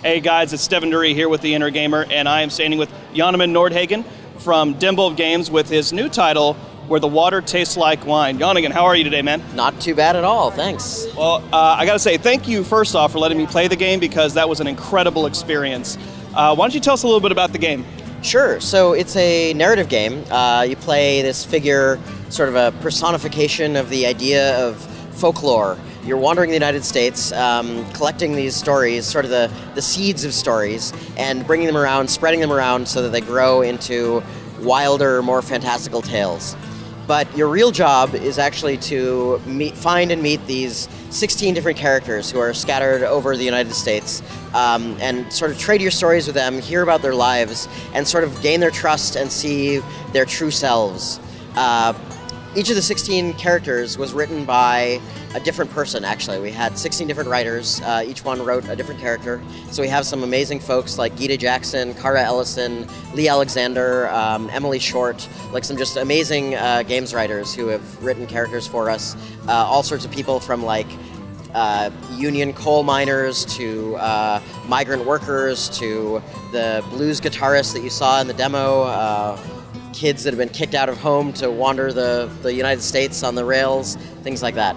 Hey guys, it's Devin Dury here with The Inner Gamer, and I am standing with Johnnemann Nordhagen from Dimbold Games with his new title, Where the Water Tastes Like Wine. Johnnemann, how are you today, man? Not too bad at all, thanks. Well, I gotta say, thank you first off for letting me play the game, because that was an incredible experience. Why don't you tell us a little bit about the game? Sure, so it's a narrative game. You play this figure, sort of a personification of the idea of folklore. You're wandering the United States, collecting these stories, sort of the seeds of stories, and bringing them around, spreading them around so that they grow into wilder, more fantastical tales. But your real job is actually to find and meet these 16 different characters who are scattered over the United States, and sort of trade your stories with them, hear about their lives, and sort of gain their trust and see their true selves. Each of the 16 characters was written by a different person, actually. We had 16 different writers. Each one wrote a different character. So we have some amazing folks like Gita Jackson, Cara Ellison, Lee Alexander, Emily Short, like some just amazing games writers who have written characters for us. All sorts of people from like union coal miners to migrant workers to the blues guitarist that you saw in the demo, kids that have been kicked out of home to wander the United States on the rails, things like that.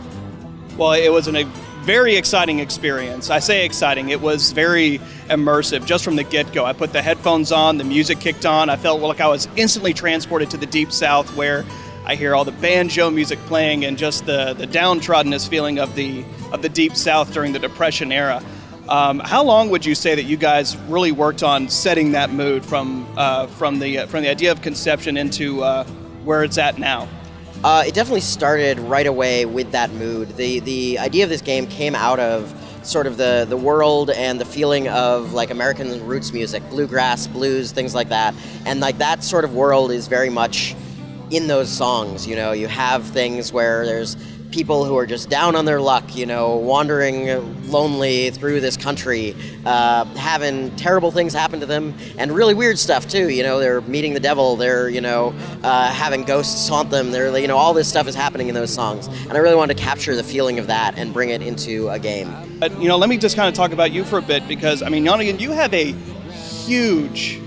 Well, it was a very exciting experience. I say exciting, it was very immersive just from the get-go. I put the headphones on, the music kicked on, I felt like I was instantly transported to the Deep South, where I hear all the banjo music playing and just the downtroddenness feeling of the Deep South during the Depression era. How long would you say that you guys really worked on setting that mood from the idea of conception into where it's at now? It definitely started right away with that mood. The idea of this game came out of sort of the world and the feeling of like American roots music, bluegrass, blues, things like that. And like that sort of world is very much in those songs. You know, you have things where there's people who are just down on their luck, you know, wandering lonely through this country, having terrible things happen to them, and really weird stuff too. You know, they're meeting the devil, they're, you know, having ghosts haunt them, they're, you know, all this stuff is happening in those songs. And I really wanted to capture the feeling of that and bring it into a game. You know, let me just kind of talk about you for a bit, because, I mean, Johnnemann, you have a huge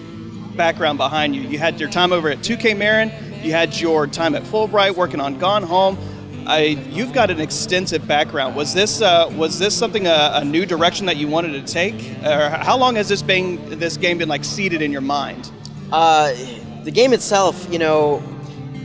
background behind you. You had your time over at 2K Marin, you had your time at Fulbright working on Gone Home. You've got an extensive background. Was this something a new direction that you wanted to take? Or how long has this game been like seated in your mind? The game itself, you know,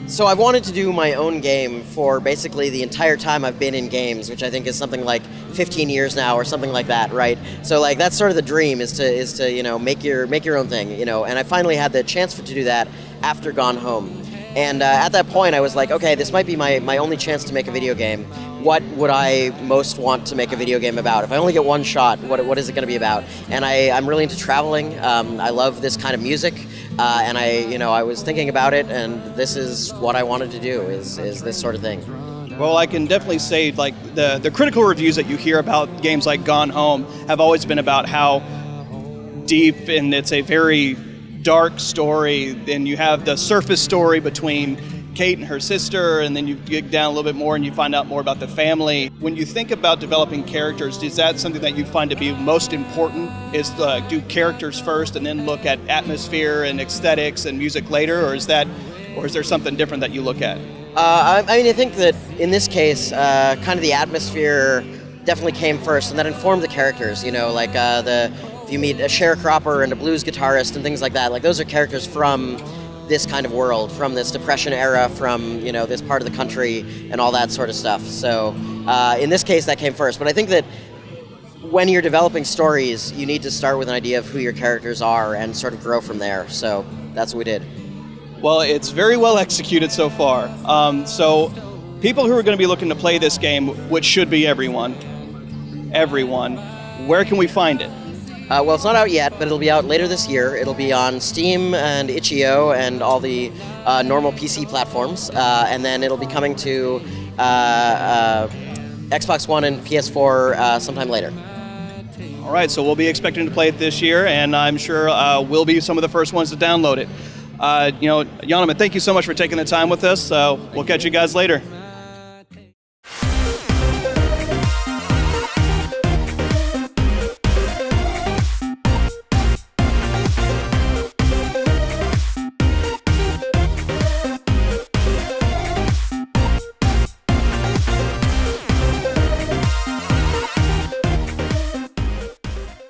so I've wanted to do my own game for basically the entire time I've been in games, which I think is something like 15 years now or something like that, right? So like that's sort of the dream is to you know make your own thing, you know. And I finally had the chance to do that after Gone Home. And at that point, I was like, okay, this might be my only chance to make a video game. What would I most want to make a video game about? If I only get one shot, what is it going to be about? And I'm really into traveling. I love this kind of music, and I was thinking about it, and this is what I wanted to do, is this sort of thing. Well, I can definitely say, like, the critical reviews that you hear about games like Gone Home have always been about how deep, and it's a very dark story. Then you have the surface story between Kate and her sister, and then you dig down a little bit more and you find out more about the family. When you think about developing characters, is that something that you find to be most important, is do characters first and then look at atmosphere and aesthetics and music later, or is there something different that you look at? I mean, I think that in this case, kind of the atmosphere definitely came first, and that informed the characters, you know, like if you meet a sharecropper and a blues guitarist and things like that, like those are characters from this kind of world, from this Depression era, from, you know, this part of the country and all that sort of stuff. So in this case, that came first. But I think that when you're developing stories, you need to start with an idea of who your characters are and sort of grow from there. So that's what we did. Well, it's very well executed so far. So people who are going to be looking to play this game, which should be everyone, where can we find it? Well, it's not out yet, but it'll be out later this year. It'll be on Steam and itch.io and all the normal PC platforms, and then it'll be coming to Xbox One and PS4 sometime later. All right, so we'll be expecting to play it this year, and I'm sure we'll be some of the first ones to download it. Johnnemann, thank you so much for taking the time with us. We'll catch you guys later.